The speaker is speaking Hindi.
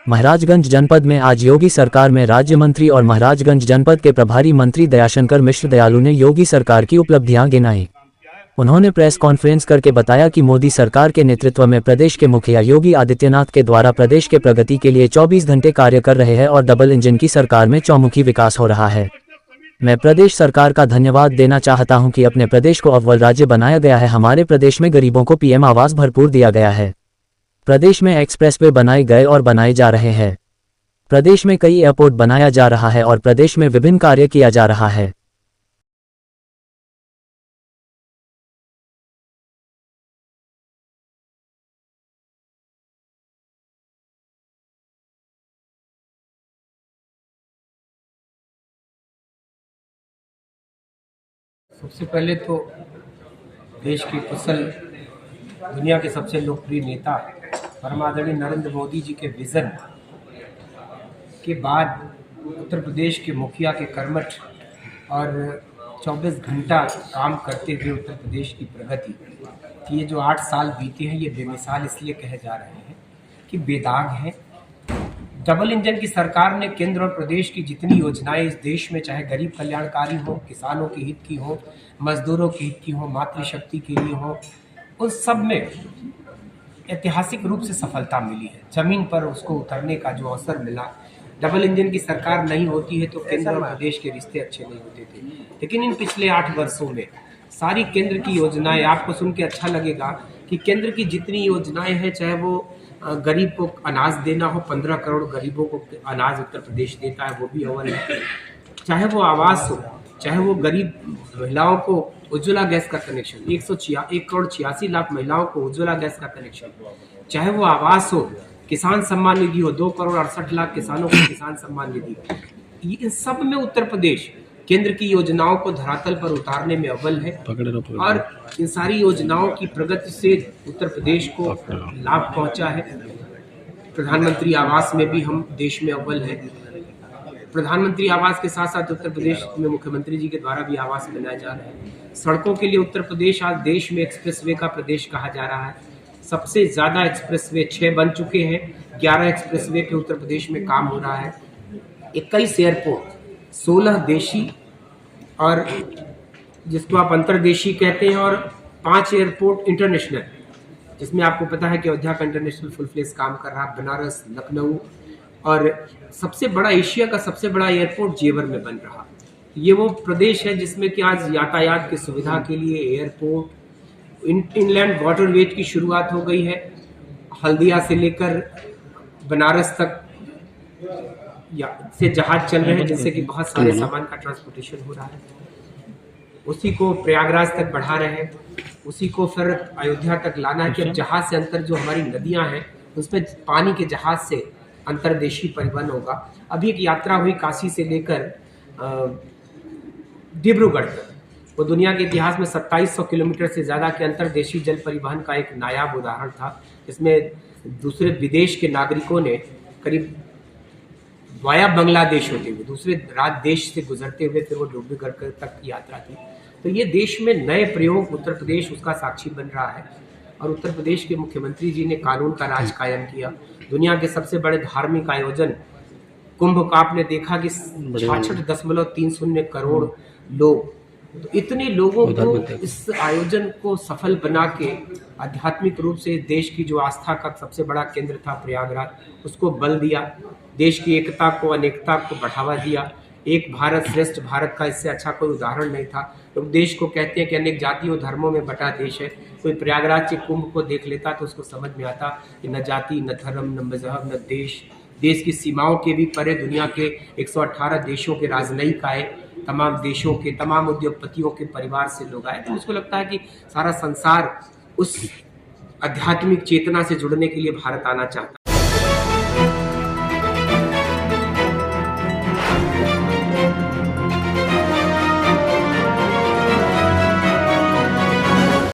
महाराजगंज जनपद में आज योगी सरकार में राज्य मंत्री और महाराजगंज जनपद के प्रभारी मंत्री दयाशंकर मिश्र दयालु ने योगी सरकार की उपलब्धियां गिनाई। उन्होंने प्रेस कॉन्फ्रेंस करके बताया कि मोदी सरकार के नेतृत्व में प्रदेश के मुखिया योगी आदित्यनाथ के द्वारा प्रदेश के प्रगति के लिए 24 घंटे कार्य कर रहे हैं और डबल इंजन की सरकार में चौमुखी विकास हो रहा है। मैं प्रदेश सरकार का धन्यवाद देना चाहता हूं कि अपने प्रदेश को अव्वल राज्य बनाया गया है। हमारे प्रदेश में गरीबों को पीएम आवास भरपूर दिया गया है। प्रदेश में एक्सप्रेसवे बनाए गए और बनाए जा रहे हैं। प्रदेश में कई एयरपोर्ट बनाया जा रहा है और प्रदेश में विभिन्न कार्य किया जा रहा है। सबसे पहले तो देश के कुशल दुनिया के सबसे लोकप्रिय नेता परमादरणीय नरेंद्र मोदी जी के विज़न के बाद उत्तर प्रदेश के मुखिया के कर्मठ और 24 घंटा काम करते हुए उत्तर प्रदेश की प्रगति कि ये जो 8 साल बीते हैं ये बेमिसाल इसलिए कहे जा रहे हैं कि बेदाग है। डबल इंजन की सरकार ने केंद्र और प्रदेश की जितनी योजनाएं इस देश में, चाहे गरीब कल्याणकारी हो, किसानों के हित की हो, मजदूरों के हित की हो, मातृशक्ति के लिए हो, उन सब में ऐतिहासिक रूप से सफलता मिली है। जमीन पर उसको उतरने का जो अवसर मिला, डबल इंजन की सरकार नहीं होती है तो केंद्र और प्रदेश के रिश्ते अच्छे नहीं होते थे। लेकिन इन पिछले 8 वर्षों में सारी केंद्र की योजनाएं, आपको सुन के अच्छा लगेगा कि केंद्र की जितनी योजनाएं हैं, चाहे वो गरीब को अनाज देना हो, 15 करोड़ गरीबों को अनाज उत्तर प्रदेश देता है, वो भी अव्वल है। चाहे वो आवास हो, चाहे वो गरीब महिलाओं को उज्ज्वला गैस का कनेक्शन, 1 करोड़ 86 लाख महिलाओं को उज्ज्वला गैस का कनेक्शन, चाहे वो आवास हो, किसान सम्मान निधि हो, 2 करोड़ 68 लाख किसानों को किसान सम्मान निधि, इन सब में उत्तर प्रदेश केंद्र की योजनाओं को धरातल पर उतारने में अव्वल है। और इन सारी योजनाओं की प्रगति से उत्तर प्रदेश को लाभ पहुंचा है। प्रधानमंत्री आवास में भी हम देश में अव्वल है। प्रधानमंत्री आवास के साथ साथ उत्तर प्रदेश में मुख्यमंत्री जी के द्वारा भी आवास बनाए जा रहे हैं। सड़कों के लिए उत्तर प्रदेश आज देश में एक्सप्रेसवे का प्रदेश कहा जा रहा है। सबसे ज्यादा एक्सप्रेसवे 6 बन चुके हैं, 11 एक्सप्रेसवे पे उत्तर प्रदेश में काम हो रहा है। 21 एयरपोर्ट, 16 देशी और जिसको आप अंतर्देशीय कहते हैं, और 5 एयरपोर्ट इंटरनेशनल, जिसमें आपको पता है कि अयोध्या का इंटरनेशनल फुल फ्लेज काम कर रहा है, बनारस, लखनऊ, और सबसे बड़ा एशिया का सबसे बड़ा एयरपोर्ट जेवर में बन रहा। ये वो प्रदेश है जिसमें कि आज यातायात की सुविधा के लिए एयरपोर्ट, इनलैंड वाटरवे की शुरुआत हो गई है। हल्दिया से लेकर बनारस तक से जहाज चल रहे हैं, जिससे कि बहुत सारे सामान का ट्रांसपोर्टेशन हो रहा है। उसी को प्रयागराज तक बढ़ा रहे हैं, उसी को फिर अयोध्या तक लाना है कि अब जहाज से अंतर जो हमारी नदियां हैं उसमें पानी के जहाज से अंतर्देशीय परिवहन होगा। अभी एक यात्रा हुई काशी से लेकर डिब्रूगढ़ तक, वो दुनिया के इतिहास में 2700 किलोमीटर से ज़्यादा के अंतर्देशीय जल परिवहन का एक नायाब उदाहरण था। इसमें दूसरे विदेश के नागरिकों ने करीब वाया बांग्लादेश होते हुए दूसरे देश से गुजरते हुए फिर वो डिब्रूगढ़ तक की यात्रा थी। तो ये देश में नए प्रयोग, उत्तर प्रदेश उसका साक्षी बन रहा है। और उत्तर प्रदेश के मुख्यमंत्री जी ने कानून का राज कायम किया। दुनिया के सबसे बड़े धार्मिक आयोजन कुंभ का आपने देखा कि 66.30 करोड़ लोग, तो इतने लोगों को इस आयोजन को सफल बना के आध्यात्मिक रूप से देश की जो आस्था का सबसे बड़ा केंद्र था प्रयागराज, उसको बल दिया। देश की एकता को, अनेकता को बढ़ावा दिया। एक भारत श्रेष्ठ भारत का इससे अच्छा कोई उदाहरण नहीं था। लोग देश को कहते हैं कि अनेक जातियों धर्मों में बटा देश है। कोई प्रयागराज के कुंभ को देख लेता तो उसको समझ में आता कि न जाति, न धर्म, न मजहब, न देश की सीमाओं के भी परे दुनिया के 118 देशों के राजनयिक आए, तमाम देशों के तमाम उद्योगपतियों के परिवार से लोग आए। तो मुझको लगता है कि सारा संसार उस आध्यात्मिक चेतना से जुड़ने के लिए भारत आना चाहता है।